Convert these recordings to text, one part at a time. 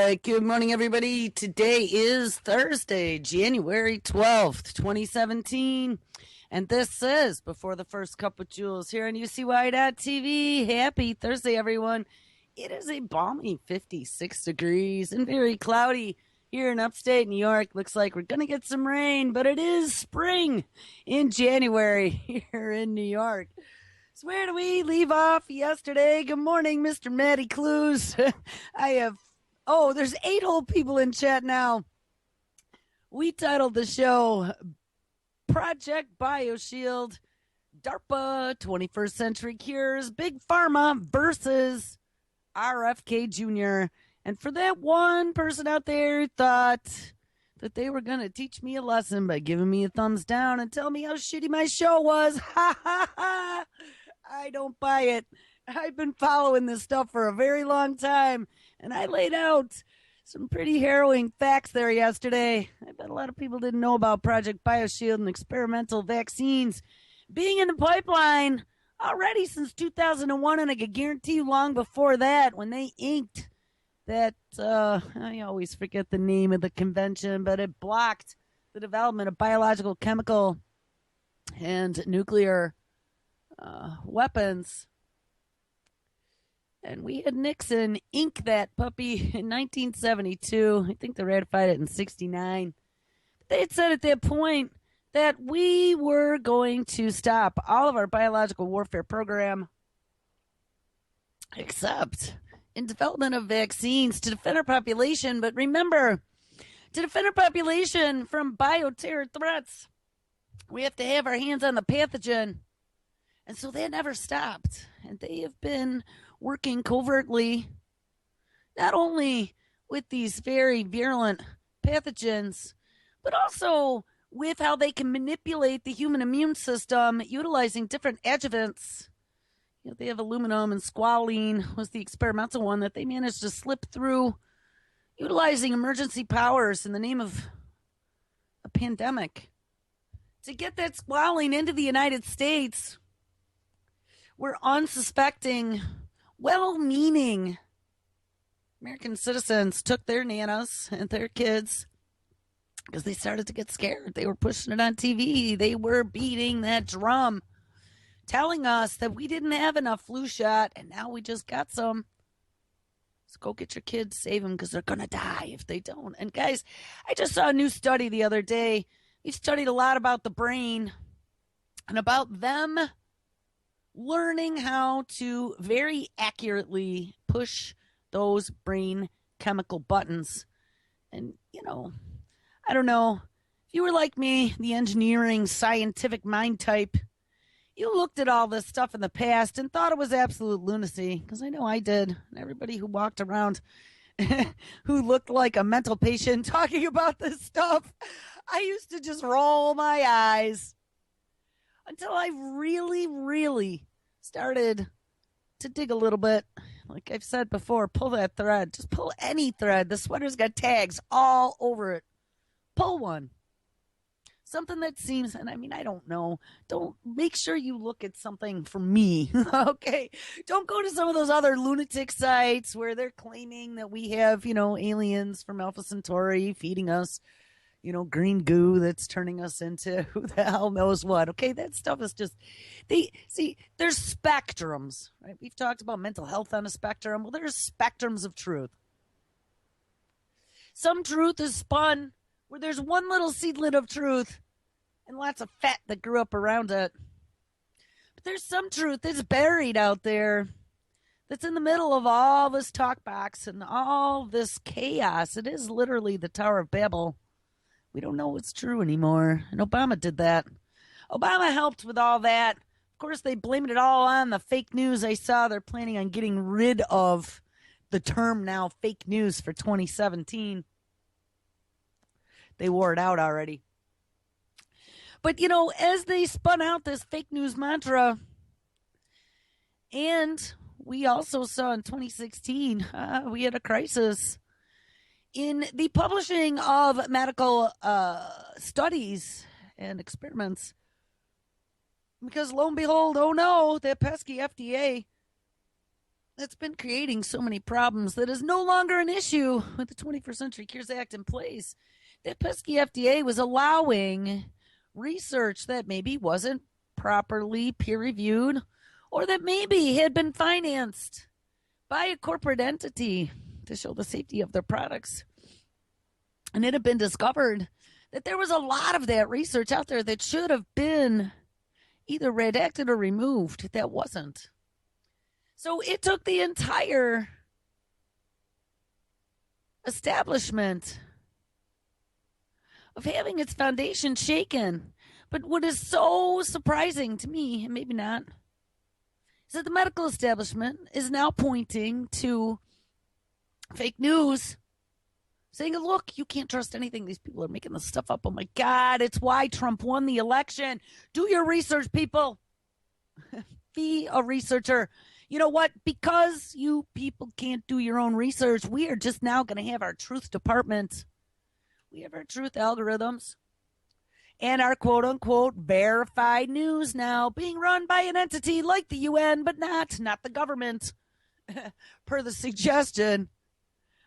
right. Good morning, everybody. Today is Thursday, January 12th, 2017. And this is Before the First Cup with Jules here on UCY.TV. Happy Thursday, everyone. It is a balmy 56 degrees and very cloudy here in upstate New York. Looks like we're going to get some rain, but it is spring in January here in New York. So where do we leave off yesterday? Good morning, Mr. Matty Clues. There's 8 whole people in chat now. We titled the show Project BioShield, DARPA, 21st Century Cures, Big Pharma versus RFK Jr. And for that one person out there who thought that they were going to teach me a lesson by giving me a thumbs down and tell me how shitty my show was, ha ha ha, I don't buy it. I've been following this stuff for a very long time, and I laid out some pretty harrowing facts there yesterday. I bet a lot of people didn't know about Project BioShield and experimental vaccines being in the pipeline already since 2001, and I could guarantee you long before that when they inked that, I always forget the name of the convention, but it blocked the development of biological, chemical, and nuclear weapons. And we had Nixon ink that puppy in 1972. I think they ratified it in 69. They had said at that point that we were going to stop all of our biological warfare program except in development of vaccines to defend our population. But remember, to defend our population from bioterror threats, we have to have our hands on the pathogen. And so that never stopped. And they have been working covertly, not only with these very virulent pathogens, but also with how they can manipulate the human immune system utilizing different adjuvants. You know, they have aluminum, and squalene was the experimental one that they managed to slip through utilizing emergency powers in the name of a pandemic. To get that squalene into the United States, where unsuspecting, well-meaning American citizens took their nanas and their kids because they started to get scared. They were pushing it on TV. They were beating that drum, telling us that we didn't have enough flu shot, and now we just got some. So go get your kids, save them, because they're going to die if they don't. And guys, I just saw a new study the other day. We studied a lot about the brain and about them learning how to very accurately push those brain chemical buttons. And, you know, I don't know. If you were like me, the engineering, scientific mind type, you looked at all this stuff in the past and thought it was absolute lunacy, because I know I did. And everybody who walked around who looked like a mental patient talking about this stuff, I used to just roll my eyes until I really, really started to dig a little bit. Like I've said before, pull that thread. Just pull any thread. The sweater's got tags all over it. Pull one. Something that seems, and I mean, I don't know. Don't make sure you look at something from me, okay? Don't go to some of those other lunatic sites where they're claiming that we have, aliens from Alpha Centauri feeding us, green goo that's turning us into who the hell knows what. Okay, that stuff is just, there's spectrums, right? We've talked about mental health on a spectrum. Well, there's spectrums of truth. Some truth is spun where there's one little seedling of truth and lots of fat that grew up around it. But there's some truth that's buried out there that's in the middle of all this talk box and all this chaos. It is literally the Tower of Babel. We don't know what's true anymore. And Obama did that. Obama helped with all that. Of course, they blamed it all on the fake news. I saw they're planning on getting rid of the term now fake news for 2017. They wore it out already. But, as they spun out this fake news mantra, and we also saw in 2016, we had a crisis in the publishing of medical studies and experiments. Because lo and behold, oh no, that pesky FDA that's been creating so many problems that is no longer an issue with the 21st Century Cures Act in place. That pesky FDA was allowing research that maybe wasn't properly peer reviewed or that maybe had been financed by a corporate entity to show the safety of their products. And it had been discovered that there was a lot of that research out there that should have been either redacted or removed that wasn't. So it took the entire establishment of having its foundation shaken. But what is so surprising to me, and maybe not, is that the medical establishment is now pointing to fake news, saying, look, you can't trust anything. These people are making this stuff up. Oh my God, it's why Trump won the election. Do your research, people. Be a researcher. You know what? Because you people can't do your own research, we are just now going to have our truth department. We have our truth algorithms and our quote unquote verified news now being run by an entity like the UN, but not the government, per the suggestion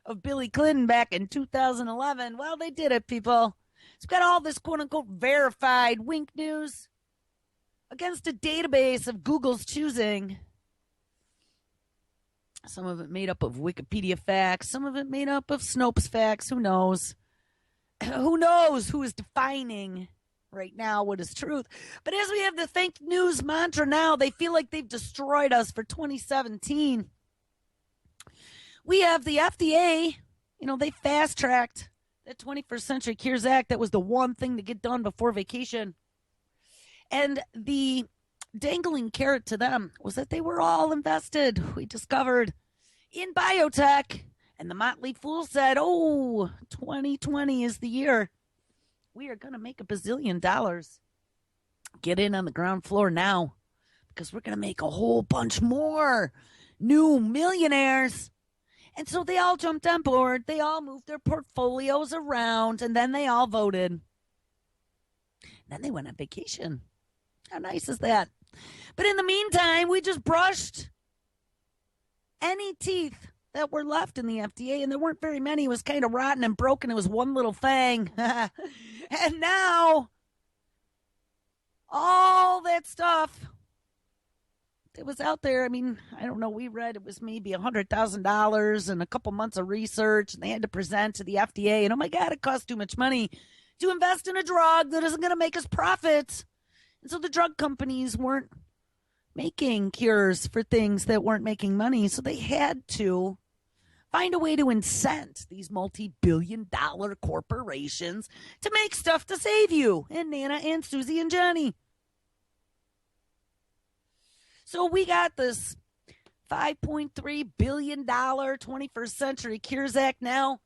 of Billy Clinton back in 2011. Well, they did it, people. It's got all this quote unquote verified wink news against a database of Google's choosing. Some of it made up of Wikipedia facts, some of it made up of Snopes facts. Who knows? Who knows who is defining right now what is truth? But as we have the fake news mantra now, they feel like they've destroyed us for 2017. We have the FDA, they fast-tracked that 21st Century Cures Act. That was the one thing to get done before vacation. And the dangling carrot to them was that they were all invested, we discovered, in BioTech. And the Motley Fool said, 2020 is the year. We are going to make $1 bazillion. Get in on the ground floor now, because we're going to make a whole bunch more new millionaires. And so they all jumped on board. They all moved their portfolios around, and then they all voted. And then they went on vacation. How nice is that? But in the meantime, we just brushed any teeth that were left in the FDA, and there weren't very many. It was kind of rotten and broken. It was one little fang. And now, all that stuff that was out there, I don't know, we read it was maybe $100,000 and a couple months of research, and they had to present to the FDA, and oh my God, it cost too much money to invest in a drug that isn't going to make us profits. And so the drug companies weren't making cures for things that weren't making money, so they had to find a way to incent these multi-billion-dollar corporations to make stuff to save you and Nana and Susie and Johnny. So we got this $5.3 billion 21st Century Cures Act now.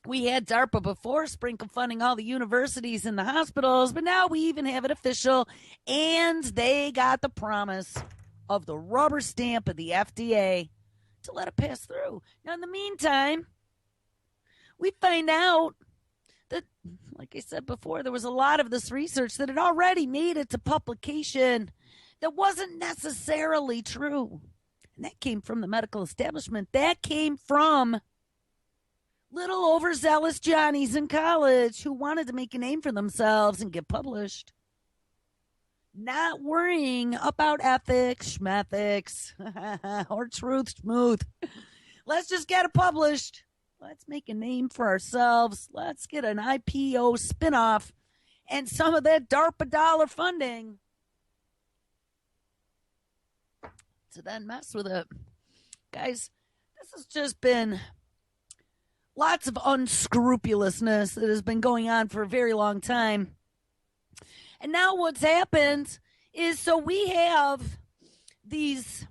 We had DARPA before, sprinkle funding all the universities and the hospitals, but now we even have it official, and they got the promise of the rubber stamp of the FDA to let it pass through. Now, in the meantime, we find out that, like I said before, there was a lot of this research that had already made it to publication that wasn't necessarily true. And that came from the medical establishment. That came from little overzealous Johnnies in college who wanted to make a name for themselves and get published. Not worrying about ethics, schmethics, or truth smooth. Let's just get it published. Let's make a name for ourselves. Let's get an IPO spinoff and some of that DARPA dollar funding to then mess with it. Guys, this has just been lots of unscrupulousness that has been going on for a very long time. And now what's happened is, so we have these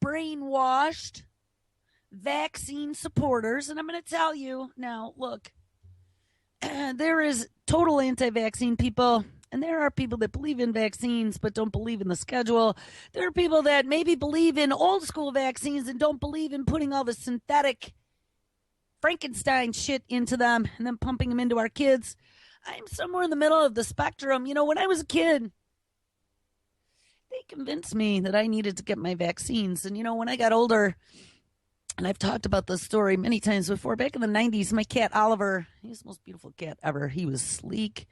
brainwashed vaccine supporters. And I'm going to tell you now, look, there is total anti-vaccine people. And there are people that believe in vaccines but don't believe in the schedule. There are people that maybe believe in old school vaccines and don't believe in putting all the synthetic Frankenstein shit into them and then pumping them into our kids. I'm somewhere in the middle of the spectrum. When I was a kid they convinced me that I needed to get my vaccines. And, when I got older, and I've talked about this story many times before, back in the 90s, my cat Oliver, he was the most beautiful cat ever. He was sleek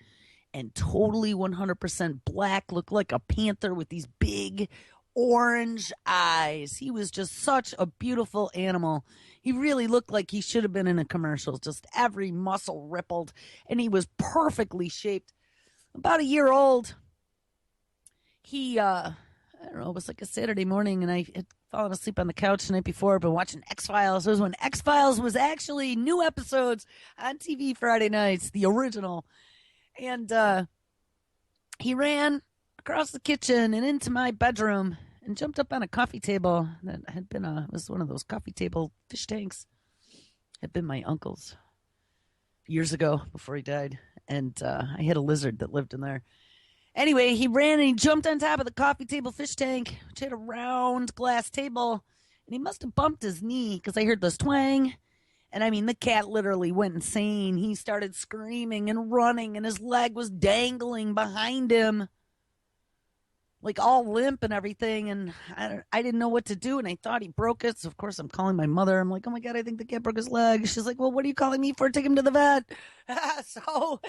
and totally 100% black, looked like a panther with these big orange eyes. He was just such a beautiful animal. He really looked like he should have been in a commercial, just every muscle rippled, and he was perfectly shaped. About a year old, I don't know, it was like a Saturday morning, and I had fallen asleep on the couch the night before, been watching X-Files. It was when X-Files was actually new episodes on TV Friday nights, the original. And he ran across the kitchen and into my bedroom and jumped up on a coffee table that had been it was one of those coffee table fish tanks. Had been my uncle's years ago before he died. And I had a lizard that lived in there. Anyway, he ran and he jumped on top of the coffee table fish tank, which had a round glass table. And he must have bumped his knee because I heard this twang. And I mean, the cat literally went insane. He started screaming and running, and his leg was dangling behind him, like all limp and everything. And I didn't know what to do, and I thought he broke it. So, of course, I'm calling my mother. I'm like, oh, my God, I think the cat broke his leg. She's like, well, what are you calling me for? Take him to the vet. So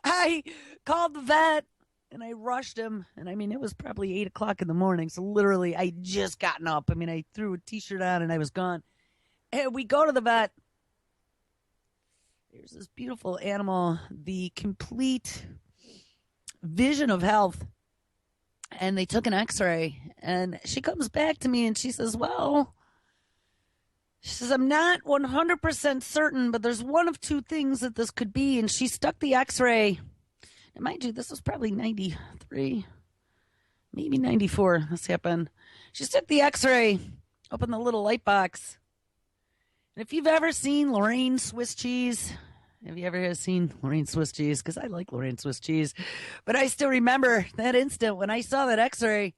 I called the vet, and I rushed him. And, I mean, it was probably 8 o'clock in the morning. So, literally, I just gotten up. I mean, I threw a T-shirt on, and I was gone. And we go to the vet. There's this beautiful animal, the complete vision of health. And they took an x-ray. And she comes back to me and she says, I'm not 100% certain, but there's one of two things that this could be. And she stuck the x-ray. And mind you, this was probably 93, maybe 94. This happened. She stuck the x-ray up in the little light box. And if you've ever seen Lorraine Swiss cheese, have you ever seen Lorraine Swiss cheese? Because I like Lorraine Swiss cheese. But I still remember that instant when I saw that x-ray.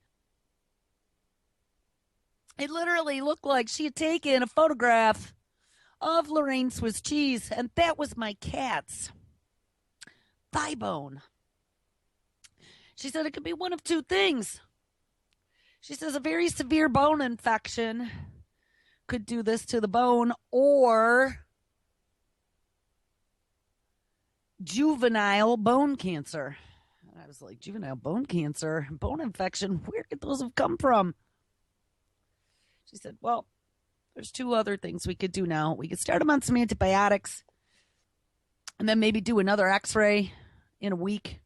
It literally looked like she had taken a photograph of Lorraine Swiss cheese. And that was my cat's thigh bone. She said it could be one of two things. She says a very severe bone infection could do this to the bone, or juvenile bone cancer. I was like, juvenile bone cancer, bone infection, where could those have come from? She said, well, there's two other things we could do now. We could start him on some antibiotics and then maybe do another x-ray in a week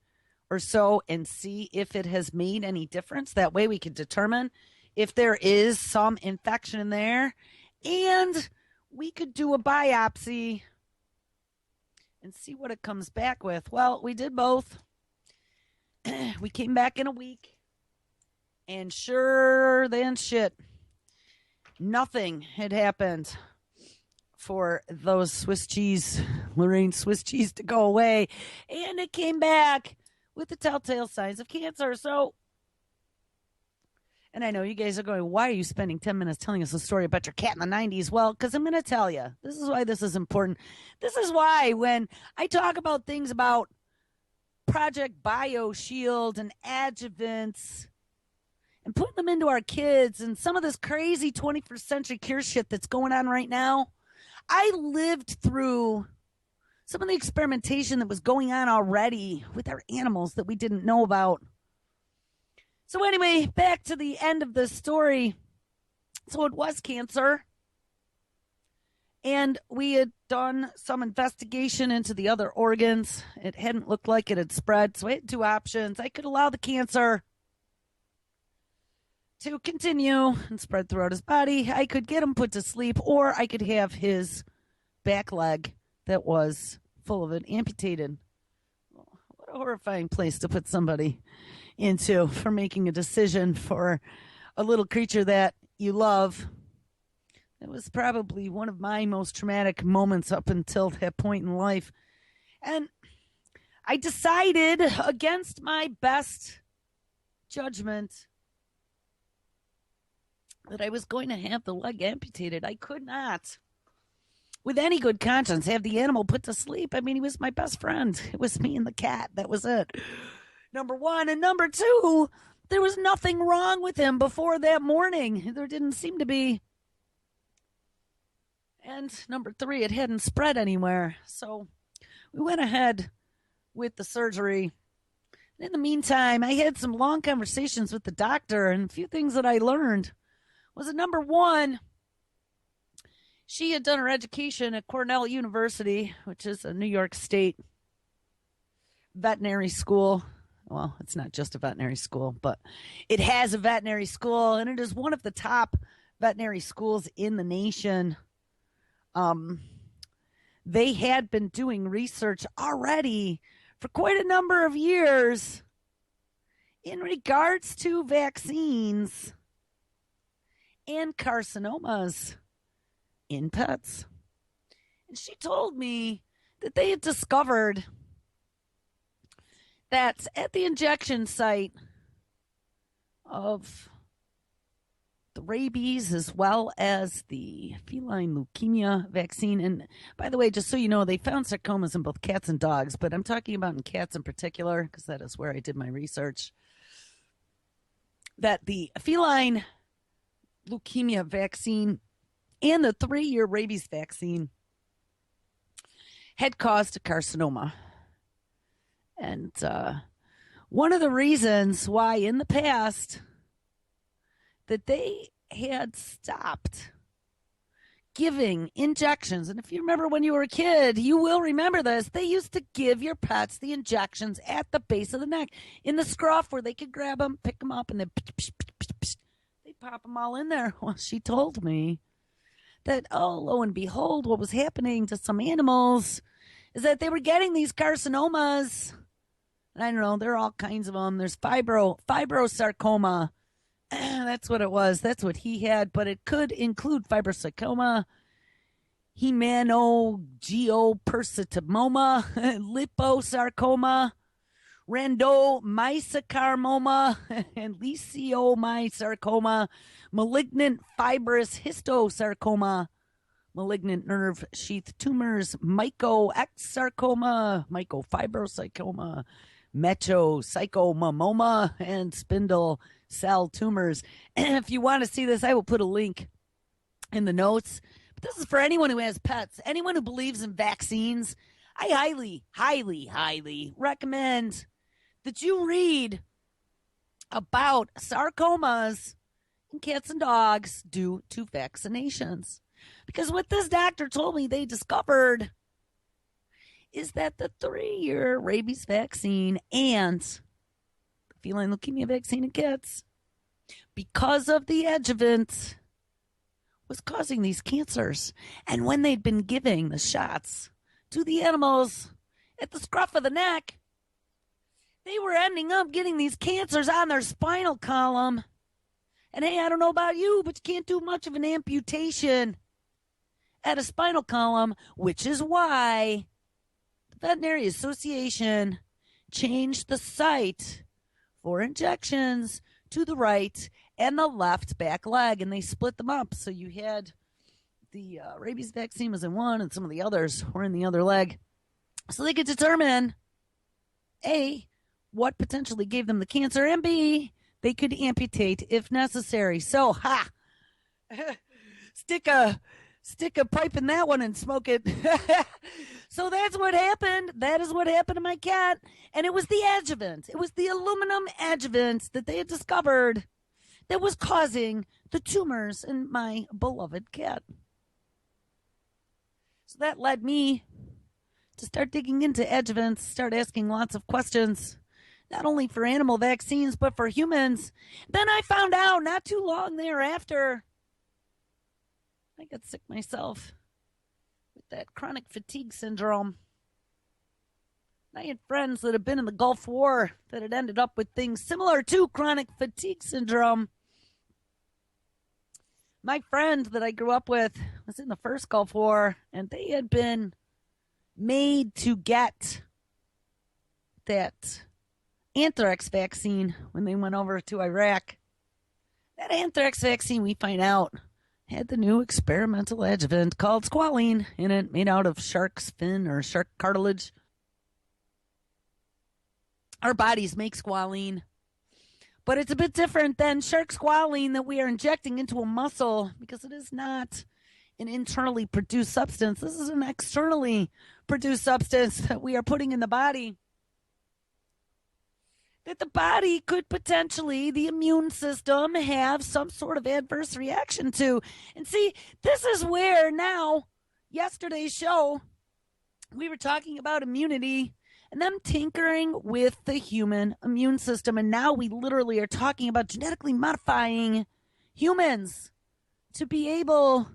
or so and see if it has made any difference. That way we could determine if there is some infection in there, and we could do a biopsy and see what it comes back with. Well, we did both. We came back in a week, and sure than shit, nothing had happened for those Swiss cheese, Lorraine Swiss cheese, to go away, and it came back with the telltale signs of cancer. So, and I know you guys are going, why are you spending 10 minutes telling us a story about your cat in the 90s? Well, because I'm going to tell you. This is why this is important. This is why when I talk about things about Project BioShield and adjuvants and putting them into our kids and some of this crazy 21st century cure shit that's going on right now, I lived through some of the experimentation that was going on already with our animals that we didn't know about. So anyway, back to the end of this story. So it was cancer. And we had done some investigation into the other organs. It hadn't looked like it had spread. So I had two options. I could allow the cancer to continue and spread throughout his body. I could get him put to sleep, or I could have his back leg that was full of it amputated. What a horrifying place to put somebody into for making a decision for a little creature that you love. It was probably one of my most traumatic moments up until that point in life. And I decided against my best judgment that I was going to have the leg amputated. I could not, with any good conscience, have the animal put to sleep. I mean, he was my best friend. It was me and the cat. That was it. Number one. And number two, There was nothing wrong with him before that morning. There didn't seem to be. And number 3, it hadn't spread anywhere. So we went ahead with the surgery. In the meantime, I had some long conversations with the doctor, and a few things that I learned was that number 1, she had done her education at Cornell University, which is a New York State veterinary school. Well, it's not just a veterinary school, but it has a veterinary school, and it is one of the top veterinary schools in the nation. They had been doing research already for quite a number of years in regards to vaccines and carcinomas in pets. And she told me that they had discovered that at the injection site of the rabies as well as the feline leukemia vaccine. And by the way, just so you know, they found sarcomas in both cats and dogs, but I'm talking about in cats in particular because that is where I did my research. That the feline leukemia vaccine and the 3-year rabies vaccine had caused a carcinoma. And one of the reasons why in the past that they had stopped giving injections. And if you remember when you were a kid, you will remember this. They used to give your pets the injections at the base of the neck, in the scruff where they could grab them, pick them up, and then they'd pop them all in there. Well, she told me that, oh, lo and behold, what was happening to some animals is that they were getting these carcinomas. And I don't know, there are all kinds of them. There's fibrosarcoma. That's what it was. That's what he had, but it could include fibrosarcoma, hemangiopersitomoma, liposarcoma, rhabdomyosarcoma, and leuciomyosarcoma, malignant fibrous histosarcoma, malignant nerve sheath tumors, mycoxarcoma, mycofibrosarcoma, mechocycomomoma, and spindle cell tumors. And if you want to see this, I will put a link in the notes. But this is for anyone who has pets, anyone who believes in vaccines. I highly, highly, highly recommend that you read about sarcomas in cats and dogs due to vaccinations. Because what this doctor told me they discovered is that the 3-year rabies vaccine and the feline leukemia vaccine in cats, because of the adjuvant, was causing these cancers. And when they'd been giving the shots to the animals at the scruff of the neck, they were ending up getting these cancers on their spinal column. And hey, I don't know about you, but you can't do much of an amputation at a spinal column, which is why the Veterinary Association changed the site for injections to the right and the left back leg, and they split them up. So you had the rabies vaccine was in one, and some of the others were in the other leg. So they could determine, A, what potentially gave them the cancer, and B, they could amputate if necessary. So, stick a pipe in that one and smoke it. So that's what happened. That is what happened to my cat. And it was the adjuvant. It was the aluminum adjuvant that they had discovered that was causing the tumors in my beloved cat. So that led me to start digging into adjuvants, start asking lots of questions, not only for animal vaccines, but for humans. Then I found out not too long thereafter, I got sick myself with that chronic fatigue syndrome. I had friends that had been in the Gulf War that had ended up with things similar to chronic fatigue syndrome. My friend that I grew up with was in the first Gulf War, and they had been made to get that anthrax vaccine when they went over to Iraq. That anthrax vaccine, we find out, had the new experimental adjuvant called squalene in it, made out of shark's fin or shark cartilage. Our bodies make squalene, But it's a bit different than shark squalene that we are injecting into a muscle because it is not an internally produced substance. This is an externally produced substance that we are putting in the body. That the body could potentially, the immune system, have some sort of adverse reaction to. And see, this is where now, yesterday's show, we were talking about immunity and them tinkering with the human immune system. And now we literally are talking about genetically modifying humans to be able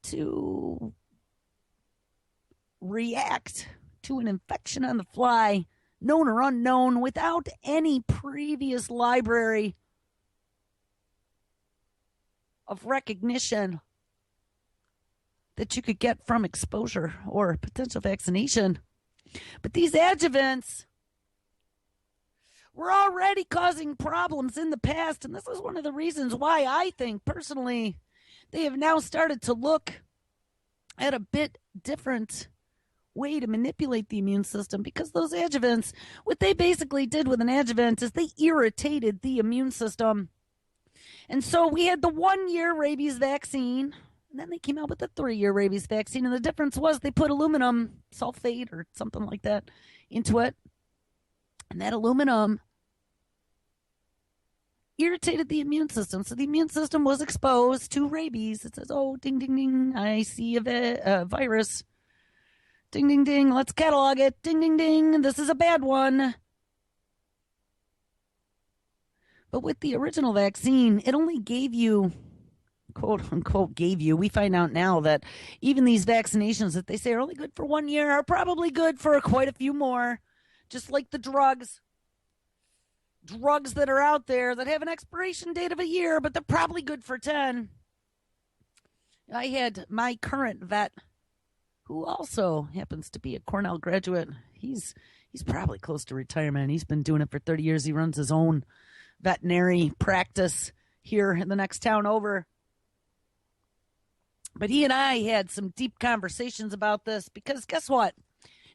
to react to an infection on the fly, known or unknown, without any previous library of recognition that you could get from exposure or potential vaccination. But these adjuvants were already causing problems in the past, and this is one of the reasons why I think, personally, they have now started to look at a bit different way to manipulate the immune system, because those adjuvants, what they basically did with an adjuvant is they irritated the immune system. And so we had the 1-year rabies vaccine, and then they came out with the 3-year rabies vaccine, and the difference was they put aluminum sulfate or something like that into it, and that aluminum irritated the immune system. So the immune system was exposed to rabies. It says, oh, ding, ding, ding, I see a virus. Ding, ding, ding, let's catalog it. Ding, ding, ding, this is a bad one. But with the original vaccine, it only gave you, quote unquote, gave you. We find out now that even these vaccinations that they say are only good for 1 year are probably good for quite a few more. Just like the drugs that are out there that have an expiration date of a year, but they're probably good for 10. I had my current vet, who also happens to be a Cornell graduate. He's probably close to retirement. He's been doing it for 30 years. He runs his own veterinary practice here in the next town over. But he and I had some deep conversations about this because guess what?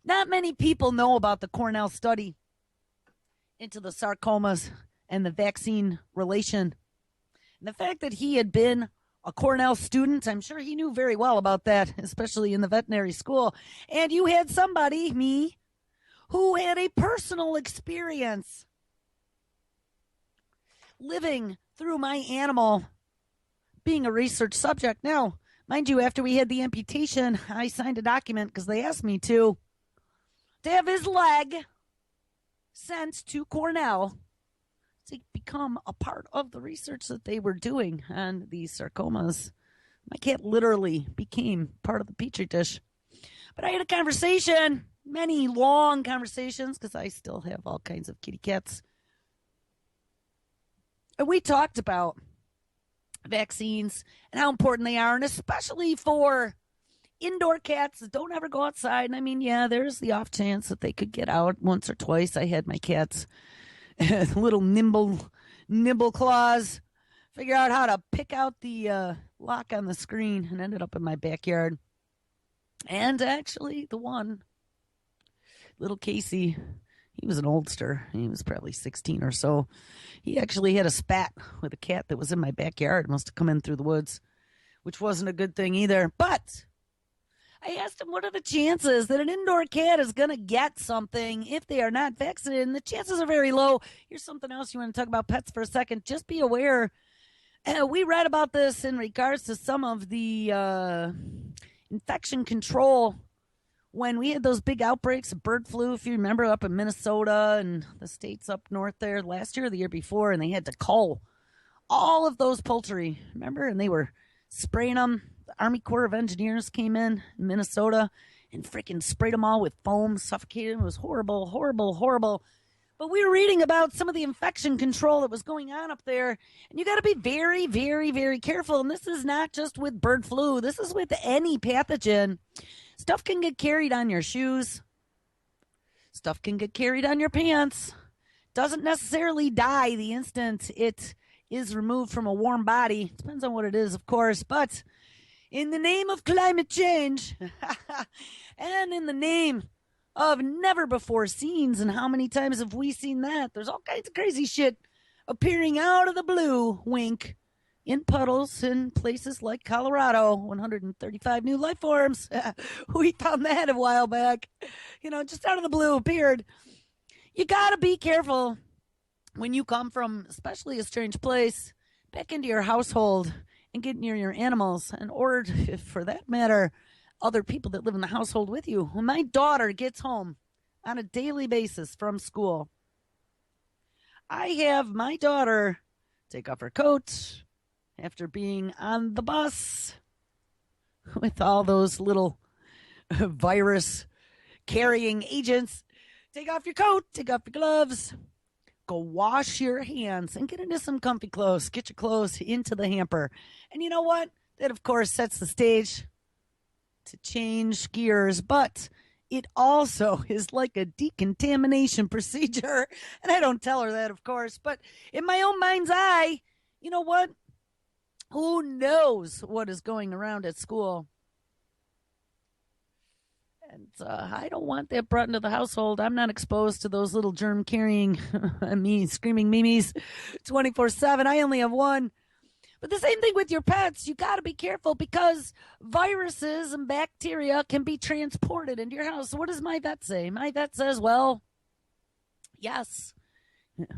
Not many people know about the Cornell study into the sarcomas and the vaccine relation. And the fact that he had been a Cornell student, I'm sure he knew very well about that, especially in the veterinary school. And you had somebody, me, who had a personal experience living through my animal being a research subject. Now, mind you, after we had the amputation, I signed a document because they asked me to have his leg sent to Cornell to become a part of the research that they were doing on these sarcomas. My cat literally became part of the petri dish. But I had a conversation, many long conversations, because I still have all kinds of kitty cats. And we talked about vaccines and how important they are, and especially for indoor cats that don't ever go outside. And I mean, yeah, there's the off chance that they could get out once or twice. I had my cats little nibble claws figure out how to pick out the lock on the screen and ended up in my backyard. And actually, the one, little Casey, he was an oldster. He was probably 16 or so. He actually had a spat with a cat that was in my backyard. Must have come in through the woods, which wasn't a good thing either. But I asked him, what are the chances that an indoor cat is going to get something if they are not vaccinated? And the chances are very low. Here's something else you want to talk about pets for a second. Just be aware. We read about this in regards to some of the infection control when we had those big outbreaks of bird flu, if you remember, up in Minnesota and the states up north there last year or the year before, and they had to cull all of those poultry, remember? And they were spraying them. The Army Corps of Engineers came in Minnesota and freaking sprayed them all with foam, suffocated them. It was horrible, horrible, horrible. But we were reading about some of the infection control that was going on up there, and you got to be very, very, very careful. And this is not just with bird flu. This is with any pathogen. Stuff can get carried on your shoes. Stuff can get carried on your pants. Doesn't necessarily die the instant it is removed from a warm body. Depends on what it is, of course. But in the name of climate change and in the name of never before seens, and how many times have we seen that? There's all kinds of crazy shit appearing out of the blue, wink, in puddles in places like Colorado. 135 new life forms. We found that a while back. Just out of the blue appeared. You got to be careful when you come from, especially a strange place, back into your household and get near your animals, or, for that matter, other people that live in the household with you. When my daughter gets home on a daily basis from school, I have my daughter take off her coat after being on the bus with all those little virus carrying agents. Take off your coat, take off your gloves, go wash your hands and get into some comfy clothes. Get your clothes into the hamper. And you know what? That, of course, sets the stage to change gears, but it also is like a decontamination procedure. And I don't tell her that, of course, but in my own mind's eye, you know what? Who knows what is going around at school? And I don't want that brought into the household. I'm not exposed to those little germ-carrying, me screaming memes 24/7. I only have one. But the same thing with your pets. You got to be careful because viruses and bacteria can be transported into your house. So what does my vet say? My vet says, well, yes,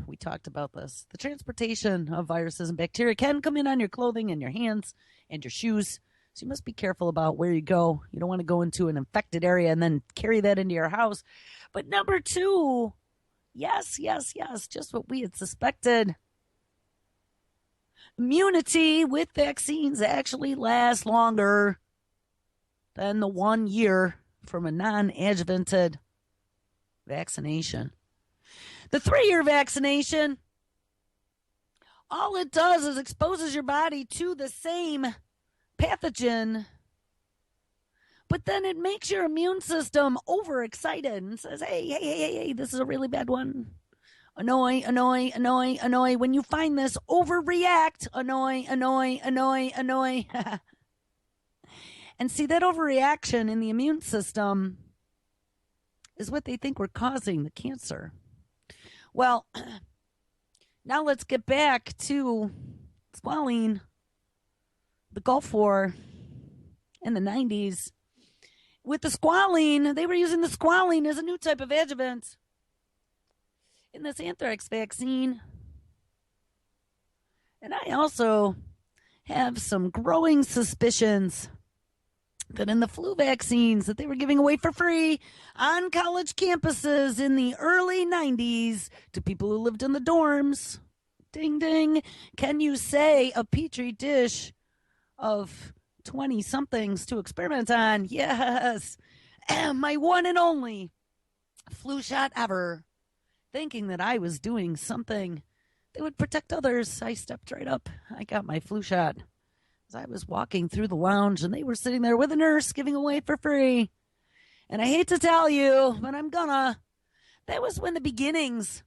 we talked about this. The transportation of viruses and bacteria can come in on your clothing and your hands and your shoes. So you must be careful about where you go. You don't want to go into an infected area and then carry that into your house. But number two, yes, just what we had suspected. Immunity with vaccines actually lasts longer than the 1 year from a non-adjuvanted vaccination. The 3-year vaccination, all it does is exposes your body to the same pathogen, but then it makes your immune system overexcited and says, hey, this is a really bad one. Annoy. When you find this, overreact. Annoy. And see, that overreaction in the immune system is what they think we're causing the cancer. Well, now let's get back to squalene, the Gulf War in the 90s. With the squalene, they were using the squalene as a new type of adjuvant in this anthrax vaccine. And I also have some growing suspicions that in the flu vaccines that they were giving away for free on college campuses in the early 90s to people who lived in the dorms. Ding, ding. Can you say a petri dish of 20-somethings to experiment on? Yes. My one and only flu shot ever. Thinking that I was doing something that would protect others, I stepped right up. I got my flu shot as I was walking through the lounge, and they were sitting there with a nurse giving away for free. And I hate to tell you, but I'm gonna. That was when the beginnings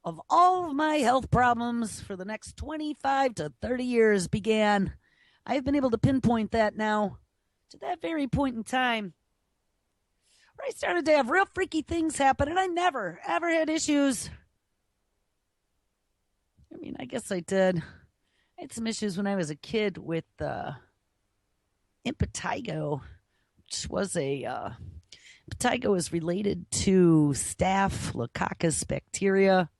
of all of my health problems for the next 25 to 30 years began. I've been able to pinpoint that now to that very point in time. I started to have real freaky things happen, and I never, ever had issues. I mean, I guess I did. I had some issues when I was a kid with impetigo, which was impetigo is related to Staphylococcus bacteria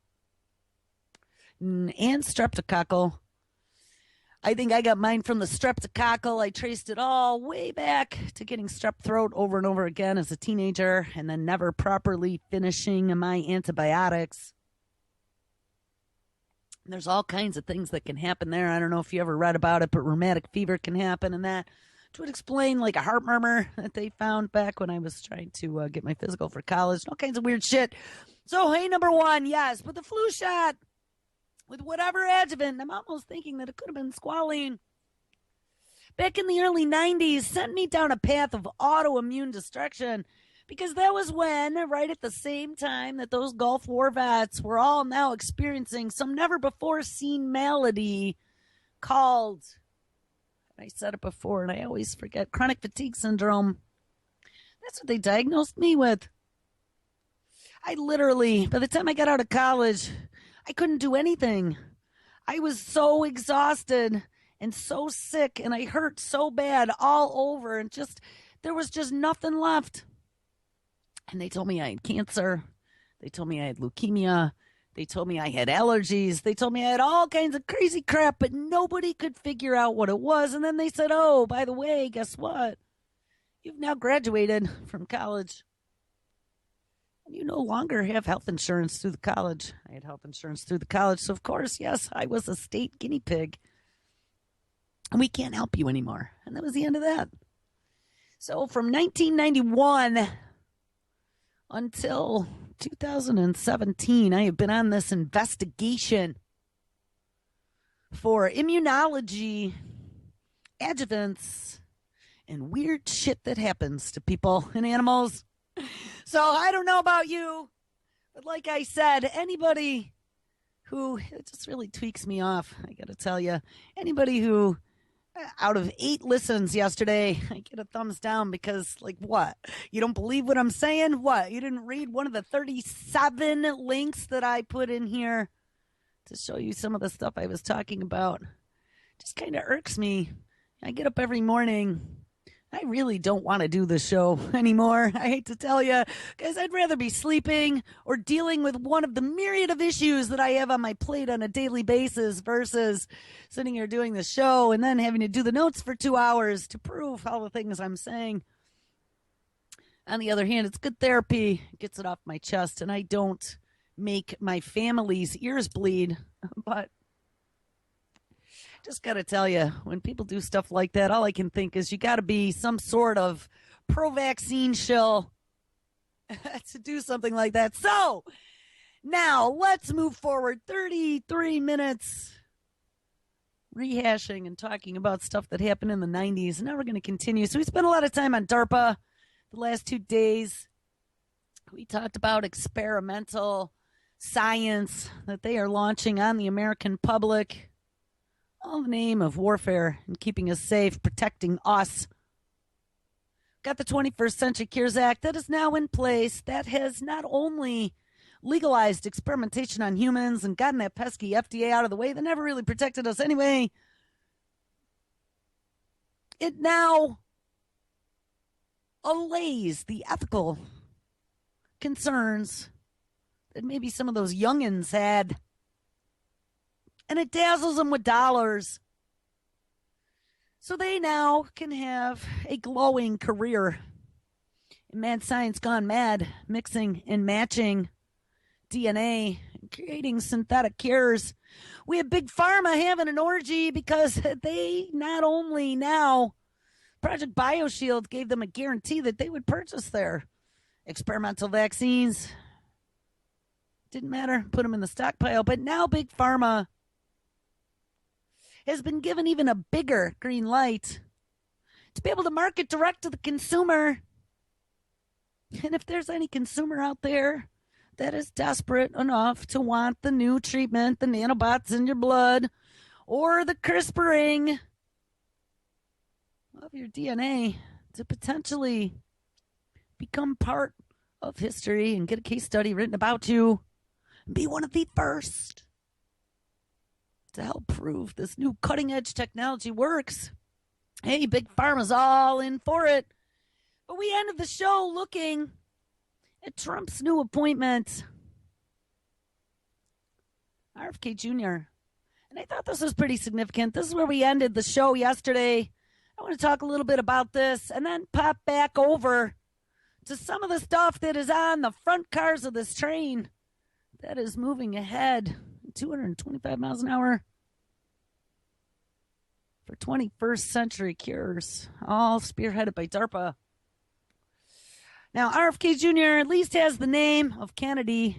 and streptococcal. I think I got mine from the streptococcal. I traced it all way back to getting strep throat over and over again as a teenager and then never properly finishing my antibiotics. And there's all kinds of things that can happen there. I don't know if you ever read about it, but rheumatic fever can happen, and that would explain like a heart murmur that they found back when I was trying to get my physical for college. All kinds of weird shit. So, hey, number one, yes, but the flu shot with whatever adjuvant, I'm almost thinking that it could have been squalene, back in the early 90s, sent me down a path of autoimmune destruction, because that was when, right at the same time that those Gulf War vets were all now experiencing some never-before-seen malady called, I said it before and I always forget, chronic fatigue syndrome. That's what they diagnosed me with. I literally, by the time I got out of college, I couldn't do anything. I was so exhausted and so sick, and I hurt so bad all over, and there was just nothing left. And they told me I had cancer. They told me I had leukemia. They told me I had allergies. They told me I had all kinds of crazy crap, but nobody could figure out what it was. And then they said, oh, by the way, guess what? You've now graduated from college. And you no longer have health insurance through the college. I had health insurance through the college. So, of course, yes, I was a state guinea pig. And we can't help you anymore. And that was the end of that. So from 1991 until 2017, I have been on this investigation for immunology, adjuvants, and weird shit that happens to people and animals. So I don't know about you, but like I said, anybody who, it just really tweaks me off, I got to tell you, anybody who, out of 8 listens yesterday, I get a thumbs down because, like, what? You don't believe what I'm saying? What? You didn't read one of the 37 links that I put in here to show you some of the stuff I was talking about? Just kind of irks me. I get up every morning. I really don't want to do the show anymore. I hate to tell you, because I'd rather be sleeping or dealing with one of the myriad of issues that I have on my plate on a daily basis versus sitting here doing the show and then having to do the notes for 2 hours to prove all the things I'm saying. On the other hand, it's good therapy. It gets it off my chest, and I don't make my family's ears bleed. But just got to tell you, when people do stuff like that, all I can think is you got to be some sort of pro-vaccine shill to do something like that. So now let's move forward 33 minutes rehashing and talking about stuff that happened in the 90s. Now we're going to continue. So we spent a lot of time on DARPA the last 2 days. We talked about experimental science that they are launching on the American public. All in the name of warfare and keeping us safe, protecting us. Got the 21st Century Cures Act that is now in place. That has not only legalized experimentation on humans and gotten that pesky FDA out of the way that never really protected us anyway. It now allays the ethical concerns that maybe some of those youngins had. And it dazzles them with dollars. So they now can have a glowing career in mad science gone mad, mixing and matching DNA and creating synthetic cures. We have Big Pharma having an orgy because they not only now, Project BioShield gave them a guarantee that they would purchase their experimental vaccines. Didn't matter, put them in the stockpile. But now Big Pharma has been given even a bigger green light to be able to market direct to the consumer. And if there's any consumer out there that is desperate enough to want the new treatment, the nanobots in your blood, or the CRISPRing of your DNA to potentially become part of history and get a case study written about you and be one of the first to help prove this new cutting-edge technology works. Hey, Big Pharma's all in for it. But we ended the show looking at Trump's new appointment, RFK Jr. And I thought this was pretty significant. This is where we ended the show yesterday. I want to talk a little bit about this and then pop back over to some of the stuff that is on the front cars of this train that is moving ahead 225 miles an hour for 21st century cures, all spearheaded by DARPA. Now, RFK Jr. at least has the name of Kennedy.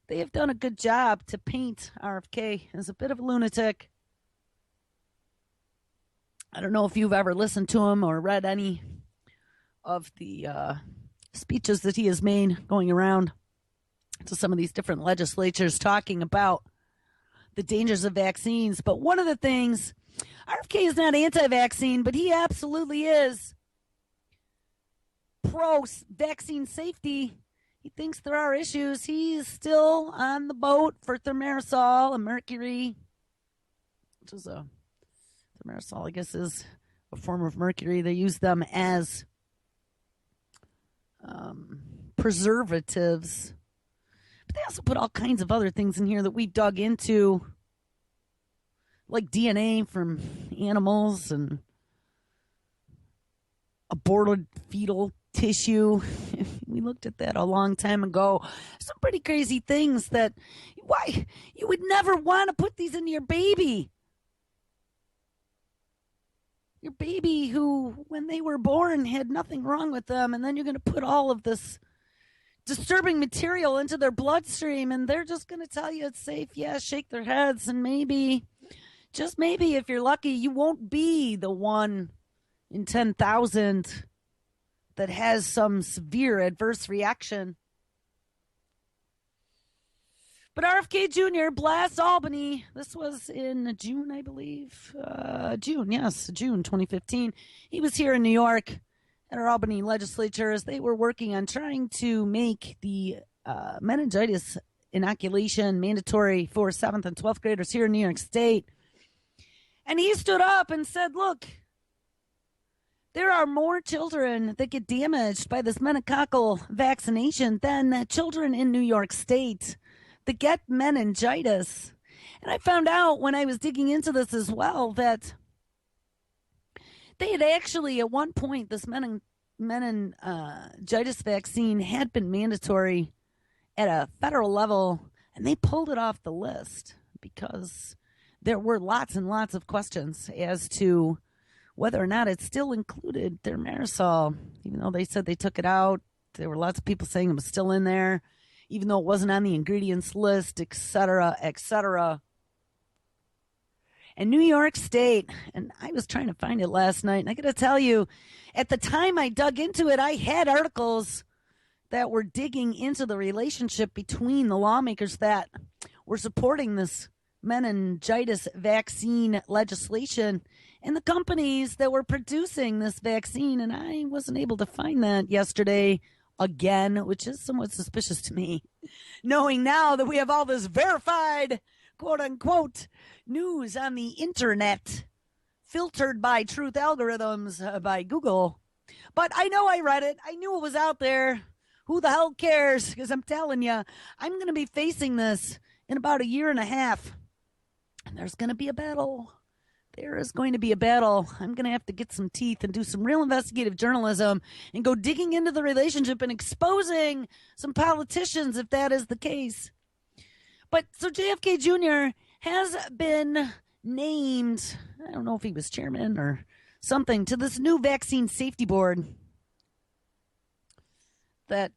They have done a good job to paint RFK as a bit of a lunatic. I don't know if you've ever listened to him or read any of the speeches that he has made going around to some of these different legislatures talking about the dangers of vaccines. But one of the things, RFK is not anti-vaccine, but he absolutely is pro-vaccine safety. he thinks there are issues. He's still on the boat for thimerosal and mercury, which is a thimerosal, I guess, is a form of mercury. They use them as preservatives. But they also put all kinds of other things in here that we dug into, like DNA from animals and aborted fetal tissue. We looked at that a long time ago. Some pretty crazy things that, why, you would never want to put these into your baby. Your baby who, when they were born, had nothing wrong with them, and then you're going to put all of this disturbing material into their bloodstream, and they're just going to tell you it's safe. Yeah, shake their heads, and maybe, just maybe, if you're lucky, you won't be the 1 in 10,000 that has some severe adverse reaction. But RFK Jr. blasts Albany. This was in June, I believe. June 2015. He was here in New York at our Albany legislature as they were working on trying to make the meningitis inoculation mandatory for 7th and 12th graders here in New York State. And he stood up and said, look, there are more children that get damaged by this meningococcal vaccination than children in New York State that get meningitis. And I found out when I was digging into this as well that they had actually, at one point, this meningitis vaccine had been mandatory at a federal level, and they pulled it off the list because there were lots and lots of questions as to whether or not it still included their thimerosal. Even though they said they took it out, there were lots of people saying it was still in there, even though it wasn't on the ingredients list, et cetera, et cetera. And New York State, and I was trying to find it last night, and I got to tell you, at the time I dug into it, I had articles that were digging into the relationship between the lawmakers that were supporting this meningitis vaccine legislation and the companies that were producing this vaccine, and I wasn't able to find that yesterday again, which is somewhat suspicious to me, knowing now that we have all this verified, quote-unquote, news on the internet, filtered by truth algorithms by Google. But I know I read it. I knew it was out there. Who the hell cares? Because I'm telling you, I'm going to be facing this in about a year and a half. And there's going to be a battle. There is going to be a battle. I'm going to have to get some teeth and do some real investigative journalism and go digging into the relationship and exposing some politicians if that is the case. But so JFK Jr. has been named, I don't know if he was chairman or something, to this new vaccine safety board that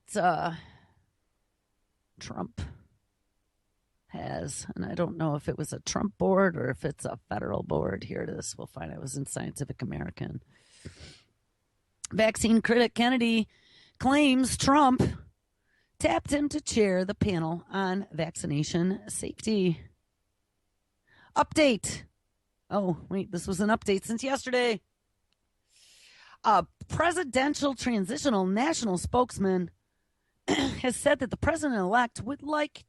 Trump has. And I don't know if it was a Trump board or if it's a federal board. Here it is. We'll find out. It was in Scientific American. Vaccine critic Kennedy claims Trump tapped him to chair the panel on vaccination safety. Update. Oh, wait, this was an update since yesterday. A presidential transitional national spokesman has said that the president-elect would like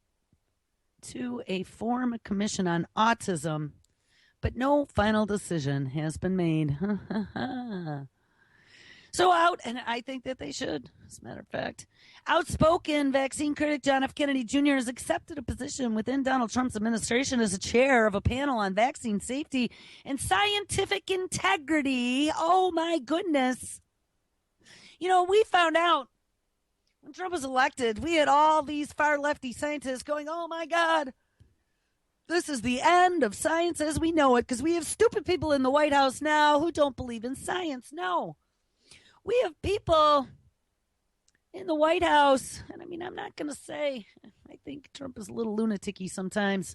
to form a commission on autism, but no final decision has been made. So out, and I think that they should, as a matter of fact. Outspoken vaccine critic John F. Kennedy Jr. has accepted a position within Donald Trump's administration as a chair of a panel on vaccine safety and scientific integrity. Oh, my goodness. You know, we found out when Trump was elected, we had all these far lefty scientists going, oh, my God, this is the end of science as we know it, because we have stupid people in the White House now who don't believe in science. No. We have people in the White House, and I mean, I'm not going to say, I think Trump is a little lunatic-y sometimes,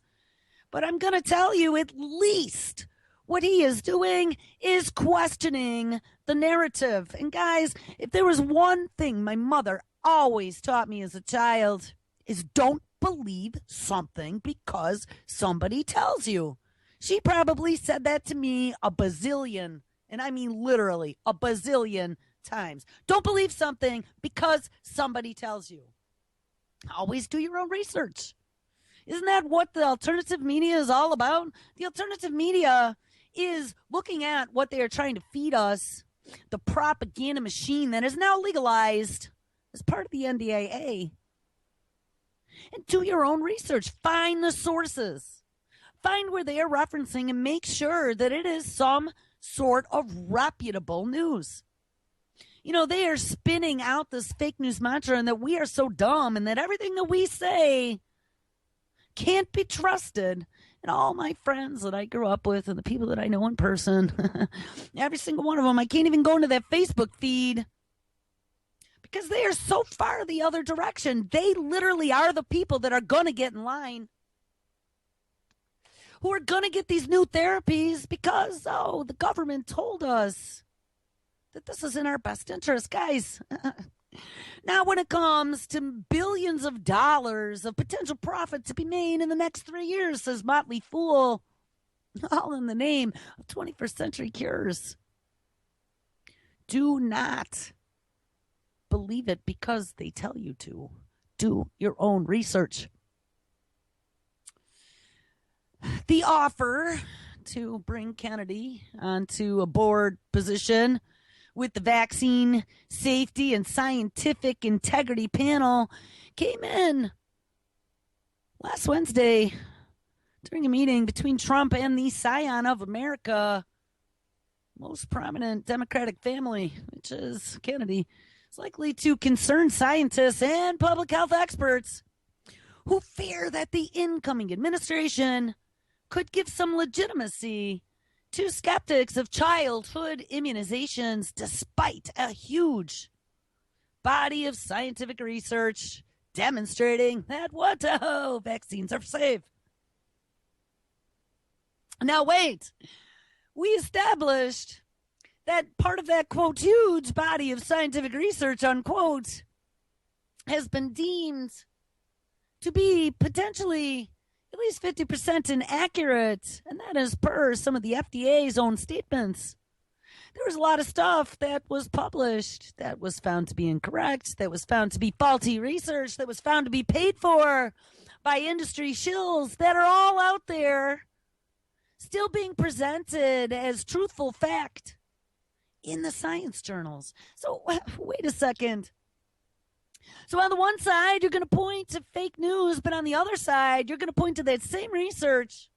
but I'm going to tell you at least what he is doing is questioning the narrative. And guys, if there was one thing my mother always taught me as a child, is don't believe something because somebody tells you. She probably said that to me a bazillion, and I mean literally a bazillion times. Don't believe something because somebody tells you. Always do your own research. Isn't that what the alternative media is all about? The alternative media is looking at what they are trying to feed us, the propaganda machine that is now legalized as part of the NDAA. And do your own research. Find the sources. Find where they are referencing and make sure that it is some sort of reputable news. You know, they are spinning out this fake news mantra and that we are so dumb and that everything that we say can't be trusted. And all my friends that I grew up with and the people that I know in person, every single one of them, I can't even go into that Facebook feed because they are so far the other direction. They literally are the people that are going to get in line, who are going to get these new therapies because, the government told us that this is in our best interest, guys. Now, when it comes to billions of dollars of potential profit to be made in the next 3 years, says Motley Fool, all in the name of 21st century cures. Do not believe it because they tell you to. Do your own research. The offer to bring Kennedy onto a board position with the Vaccine Safety and Scientific Integrity Panel came in last Wednesday during a meeting between Trump and the scion of America, most prominent Democratic family, which is Kennedy. It's likely to concern scientists and public health experts who fear that the incoming administration could give some legitimacy to skeptics of childhood immunizations, despite a huge body of scientific research demonstrating that vaccines are safe. Now, wait. We established that part of that, quote, huge body of scientific research, unquote, has been deemed to be potentially at least 50% inaccurate, and that is per some of the FDA's own statements. There was a lot of stuff that was published that was found to be incorrect, that was found to be faulty research, that was found to be paid for by industry shills that are all out there, still being presented as truthful fact in the science journals. So wait a second. So on the one side, you're going to point to fake news, but on the other side, you're going to point to that same research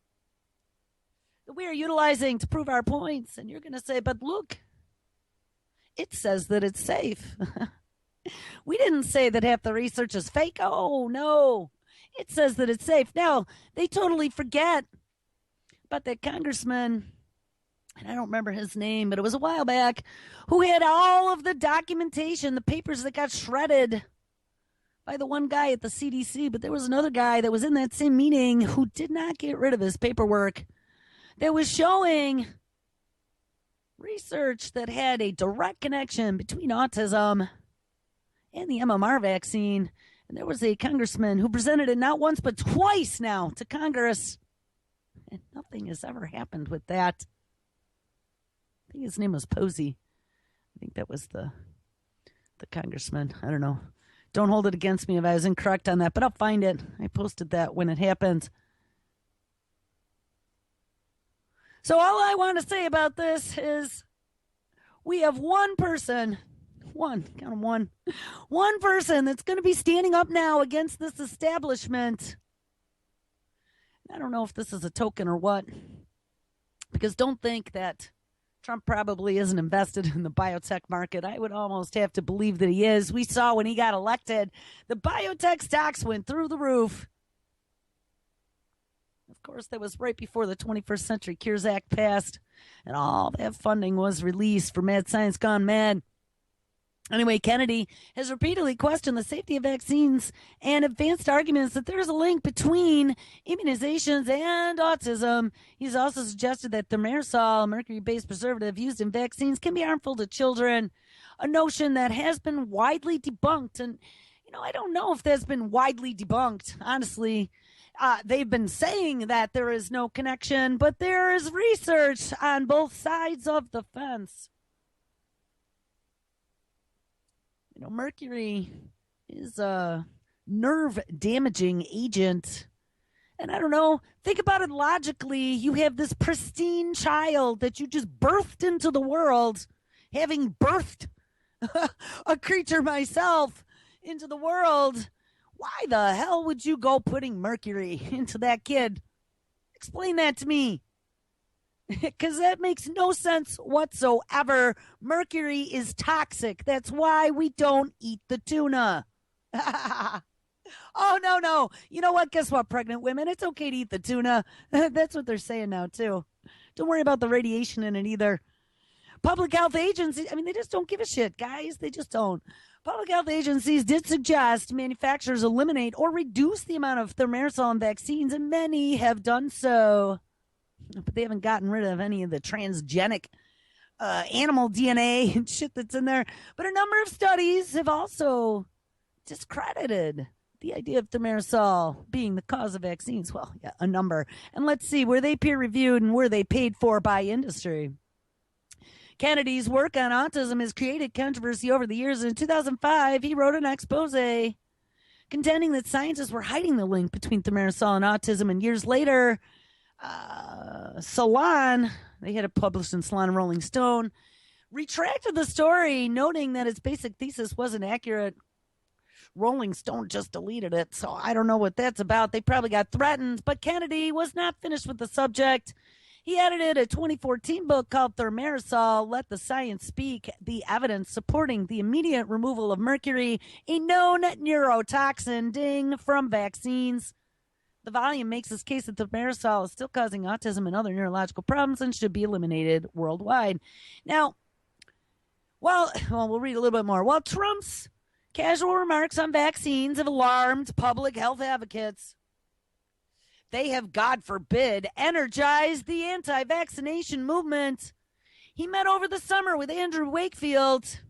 that we are utilizing to prove our points. And you're going to say, but look, it says that it's safe. We didn't say that half the research is fake. Oh, no. It says that it's safe. Now, they totally forget about that congressman, and I don't remember his name, but it was a while back, who had all of the documentation, the papers that got shredded by the one guy at the CDC, but there was another guy that was in that same meeting who did not get rid of his paperwork that was showing research that had a direct connection between autism and the MMR vaccine. And there was a congressman who presented it not once but twice now to Congress, and nothing has ever happened with that. I think his name was Posey. I think that was the congressman. I don't know. Don't hold it against me if I was incorrect on that, but I'll find it. I posted that when it happened. So all I want to say about this is we have one person that's going to be standing up now against this establishment. I don't know if this is a token or what, because don't think that Trump probably isn't invested in the biotech market. I would almost have to believe that he is. We saw when he got elected, the biotech stocks went through the roof. Of course, that was right before the 21st Century Cures Act passed, and all that funding was released for mad science gone mad. Anyway, Kennedy has repeatedly questioned the safety of vaccines and advanced arguments that there is a link between immunizations and autism. He's also suggested that thimerosal, a mercury-based preservative used in vaccines, can be harmful to children, a notion that has been widely debunked. And, I don't know if that's been widely debunked, honestly. They've been saying that there is no connection, but there is research on both sides of the fence. Mercury is nerve-damaging agent. And I don't know, think about it logically. You have this pristine child that you just birthed into the world, having birthed a creature myself into the world. Why the hell would you go putting mercury into that kid? Explain that to me. Because that makes no sense whatsoever. Mercury is toxic. That's why we don't eat the tuna. Oh, no. You know what? Guess what, pregnant women? It's okay to eat the tuna. That's what they're saying now, too. Don't worry about the radiation in it either. Public health agencies, they just don't give a shit, guys. They just don't. Public health agencies did suggest manufacturers eliminate or reduce the amount of thimerosal in vaccines, and many have done so. But they haven't gotten rid of any of the transgenic animal DNA and shit that's in there. But a number of studies have also discredited the idea of thimerosal being the cause of vaccines. Well, yeah, a number. And let's see, were they peer-reviewed and were they paid for by industry? Kennedy's work on autism has created controversy over the years. In 2005, he wrote an expose contending that scientists were hiding the link between thimerosal and autism. And years later, Salon, they had it published in Salon and Rolling Stone, retracted the story, noting that its basic thesis wasn't accurate. Rolling Stone just deleted it, so I don't know what that's about. They probably got threatened, but Kennedy was not finished with the subject. He edited a 2014 book called Thimerosal, Let the Science Speak, the evidence supporting the immediate removal of mercury, a known neurotoxin, ding, from vaccines. The volume makes this case that thimerosal is still causing autism and other neurological problems and should be eliminated worldwide. Now, we'll read a little bit more. While Trump's casual remarks on vaccines have alarmed public health advocates, they have, God forbid, energized the anti-vaccination movement. He met over the summer with Andrew Wakefield.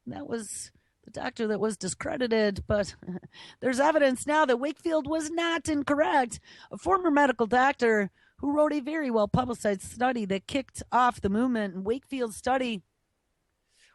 That was the doctor that was discredited, but there's evidence now that Wakefield was not incorrect. A former medical doctor who wrote a very well-publicized study that kicked off the movement. And Wakefield's study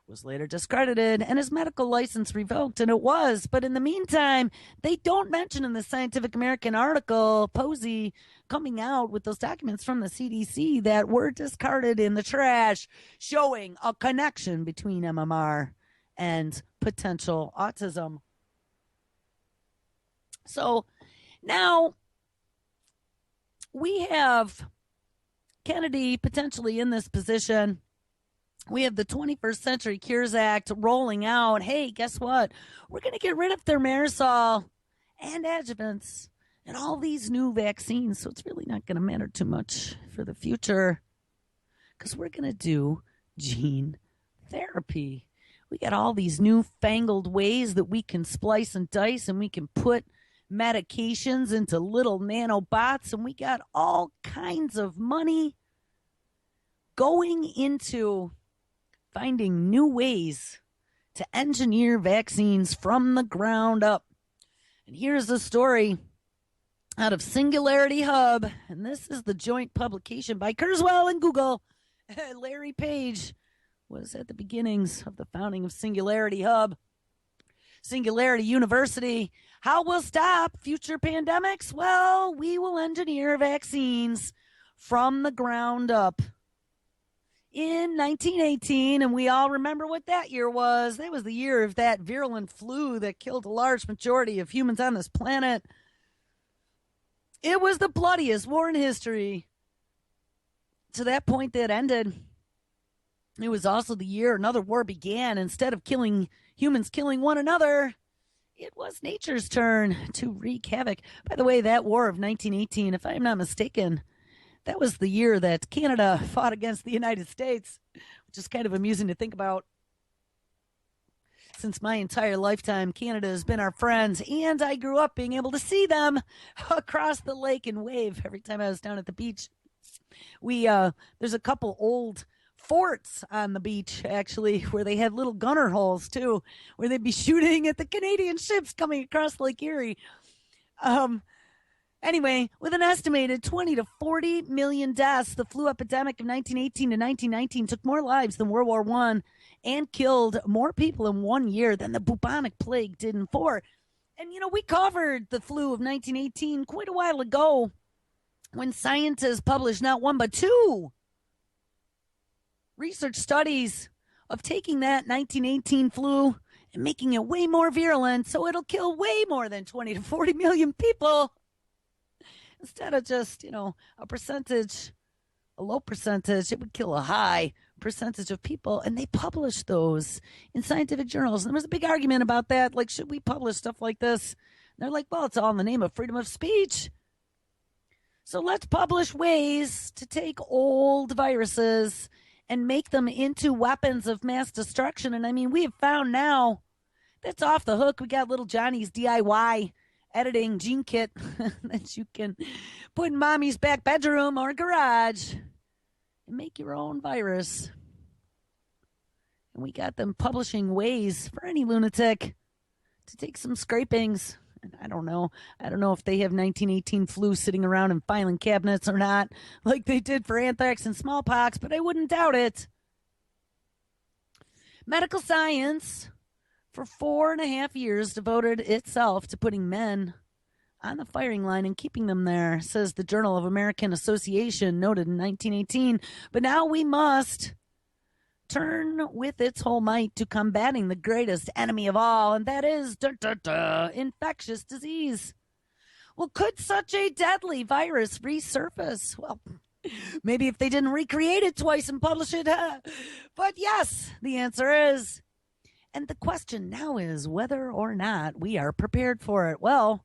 was later discredited and his medical license revoked, and it was. But in the meantime, they don't mention in the Scientific American article, Posey coming out with those documents from the CDC that were discarded in the trash, showing a connection between MMR and potential autism. So now we have Kennedy potentially in this position. We have the 21st Century Cures Act rolling out. Hey, guess what? We're going to get rid of thimerosal and adjuvants and all these new vaccines. So it's really not going to matter too much for the future because we're going to do gene therapy. We got all these newfangled ways that we can splice and dice, and we can put medications into little nanobots, and we got all kinds of money going into finding new ways to engineer vaccines from the ground up. And here's a story out of Singularity Hub, and this is the joint publication by Kurzweil and Google. Larry Page was at the beginnings of the founding of Singularity Hub. Singularity University. How we'll stop future pandemics? Well, we will engineer vaccines from the ground up. In 1918, and we all remember what that year was. That was the year of that virulent flu that killed a large majority of humans on this planet. It was the bloodiest war in history. To that point, that ended. It was also the year another war began. Instead of humans killing one another, it was nature's turn to wreak havoc. By the way, that war of 1918, if I'm not mistaken, that was the year that Canada fought against the United States, which is kind of amusing to think about. Since my entire lifetime, Canada has been our friends, and I grew up being able to see them across the lake and wave every time I was down at the beach. There's a couple old forts on the beach, actually, where they had little gunner holes, too, where they'd be shooting at the Canadian ships coming across Lake Erie. Anyway, with an estimated 20 to 40 million deaths, the flu epidemic of 1918 to 1919 took more lives than World War I and killed more people in 1 year than the bubonic plague did in 4. And, we covered the flu of 1918 quite a while ago when scientists published not one but two research studies of taking that 1918 flu and making it way more virulent so it'll kill way more than 20 to 40 million people instead of just, a percentage, a low percentage. It would kill a high percentage of people. And they published those in scientific journals. And there was a big argument about that. Like, should we publish stuff like this? And they're like, well, it's all in the name of freedom of speech. So let's publish ways to take old viruses and make them into weapons of mass destruction. And I mean, we have found now that's off the hook. We got little Johnny's DIY editing gene kit that you can put in mommy's back bedroom or garage and make your own virus. And we got them publishing ways for any lunatic to take some scrapings. And I don't know if they have 1918 flu sitting around in filing cabinets or not, like they did for anthrax and smallpox, but I wouldn't doubt it. Medical science, for 4.5 years, devoted itself to putting men on the firing line and keeping them there, says the Journal of American Association, noted in 1918. But now we must turn with its whole might to combating the greatest enemy of all, and that is infectious disease. Well, could such a deadly virus resurface? Well, maybe if they didn't recreate it twice and publish it. But yes, the answer is. And the question now is whether or not we are prepared for it. Well,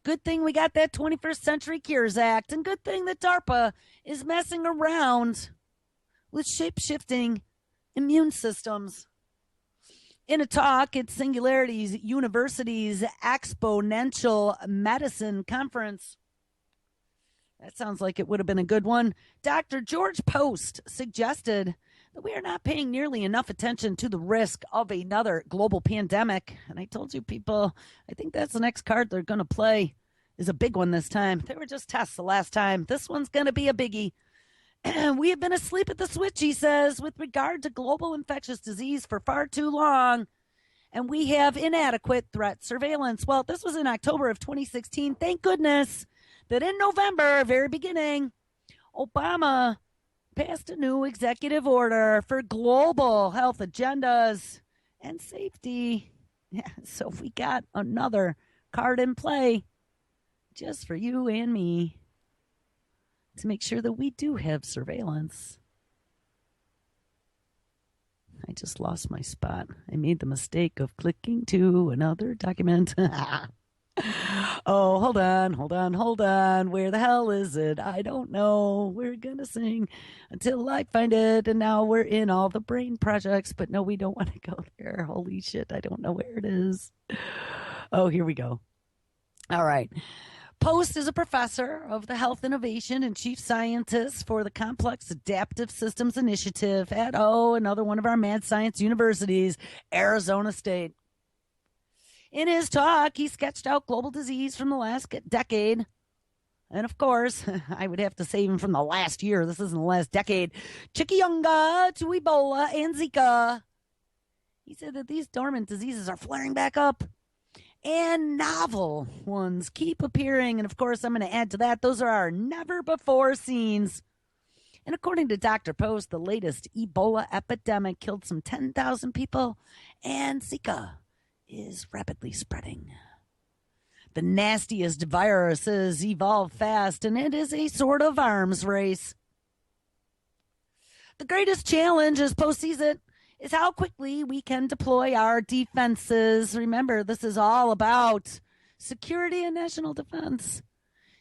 good thing we got that 21st Century Cures Act, and good thing that DARPA is messing around with shape-shifting immune systems. In a talk at Singularity's University's Exponential Medicine Conference, that sounds like it would have been a good one, Dr. George Post suggested that we are not paying nearly enough attention to the risk of another global pandemic. And I told you, people, I think that's the next card they're going to play is a big one this time. They were just tests the last time. This one's going to be a biggie. We have been asleep at the switch, he says, with regard to global infectious disease for far too long. And we have inadequate threat surveillance. Well, this was in October of 2016. Thank goodness that in November, very beginning, Obama passed a new executive order for global health agendas and safety. Yeah, so we got another card in play just for you and me to make sure that we do have surveillance. I just lost my spot. I made the mistake of clicking to another document. Oh, hold on. Where the hell is it? I don't know. We're going to sing until I find it. And now we're in all the brain projects. But no, we don't want to go there. Holy shit, I don't know where it is. Oh, here we go. All right. Post is a professor of the Health Innovation and chief scientist for the Complex Adaptive Systems Initiative at, another one of our mad science universities, Arizona State. In his talk, he sketched out global disease from the last decade. And of course, I would have to say even from the last year. This isn't the last decade. Chikungunya to Ebola and Zika. He said that these dormant diseases are flaring back up. And novel ones keep appearing. And of course, I'm going to add to that, those are our never-before scenes. And according to Dr. Post, the latest Ebola epidemic killed some 10,000 people. And Zika is rapidly spreading. The nastiest viruses evolve fast, and it is a sort of arms race. The greatest challenge, as Post sees it, is how quickly we can deploy our defenses. Remember, this is all about security and national defense.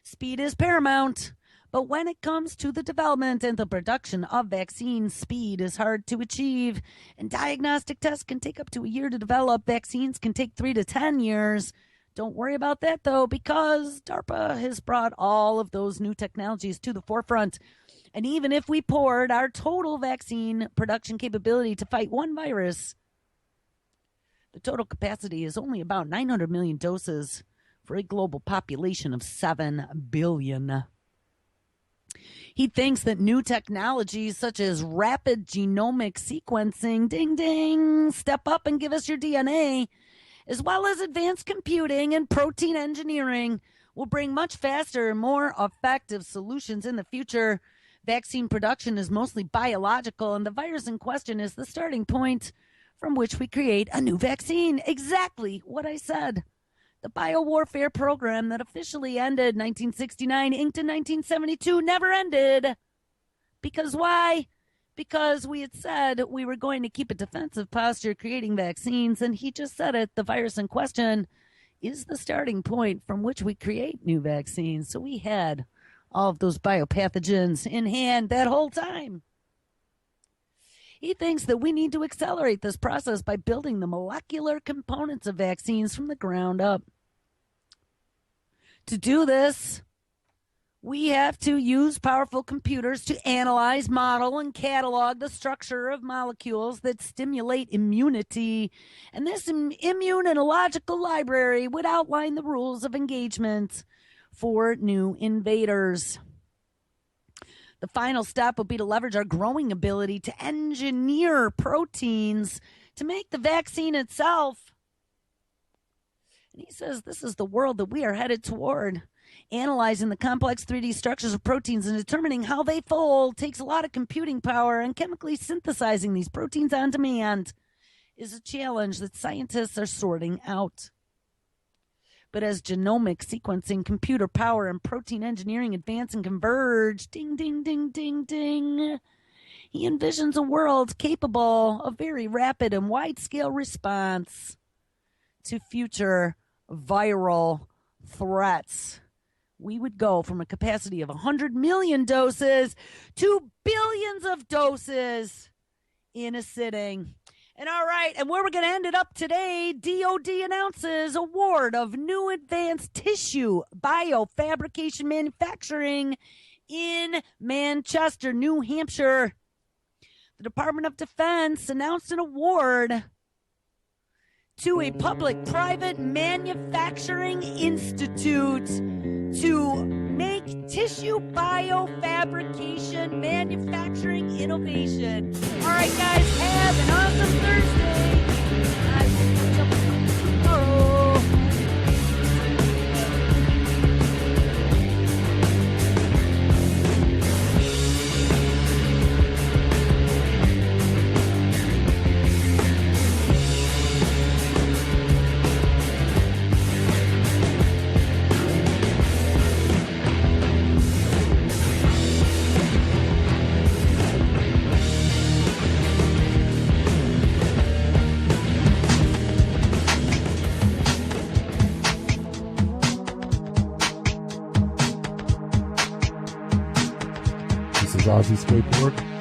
Speed is paramount, but when it comes to the development and the production of vaccines, speed is hard to achieve. And diagnostic tests can take up to a year to develop. Vaccines can take 3 to 10 years. Don't worry about that, though, because DARPA has brought all of those new technologies to the forefront. And even if we poured our total vaccine production capability to fight one virus, the total capacity is only about 900 million doses for a global population of 7 billion. He thinks that new technologies such as rapid genomic sequencing, ding, ding, step up and give us your DNA, as well as advanced computing and protein engineering, will bring much faster and more effective solutions in the future. Vaccine production is mostly biological, and the virus in question is the starting point from which we create a new vaccine. Exactly what I said. The biowarfare program that officially ended 1969, inked in 1972, never ended. Because why? Because we had said we were going to keep a defensive posture creating vaccines, and he just said it. The virus in question is the starting point from which we create new vaccines. So we had all of those biopathogens in hand that whole time. He thinks that we need to accelerate this process by building the molecular components of vaccines from the ground up. To do this, we have to use powerful computers to analyze, model, and catalog the structure of molecules that stimulate immunity. And this immunological library would outline the rules of engagement for new invaders. The final step will be to leverage our growing ability to engineer proteins to make the vaccine itself. And he says this is the world that we are headed toward. Analyzing the complex 3D structures of proteins and determining how they fold takes a lot of computing power, and chemically synthesizing these proteins on demand is a challenge that scientists are sorting out. But as genomic sequencing, computer power, and protein engineering advance and converge, ding, ding, ding, ding, ding, he envisions a world capable of very rapid and wide-scale response to future viral threats. We would go from a capacity of 100 million doses to billions of doses in a sitting. And all right, and where we're going to end it up today, DOD announces award of new advanced tissue biofabrication manufacturing in Manchester, New Hampshire. The Department of Defense announced an award to a public-private manufacturing institute to make tissue biofabrication manufacturing innovation. All right, guys, have an awesome Thursday. I will catch up with you tomorrow. Aussie Skateboard.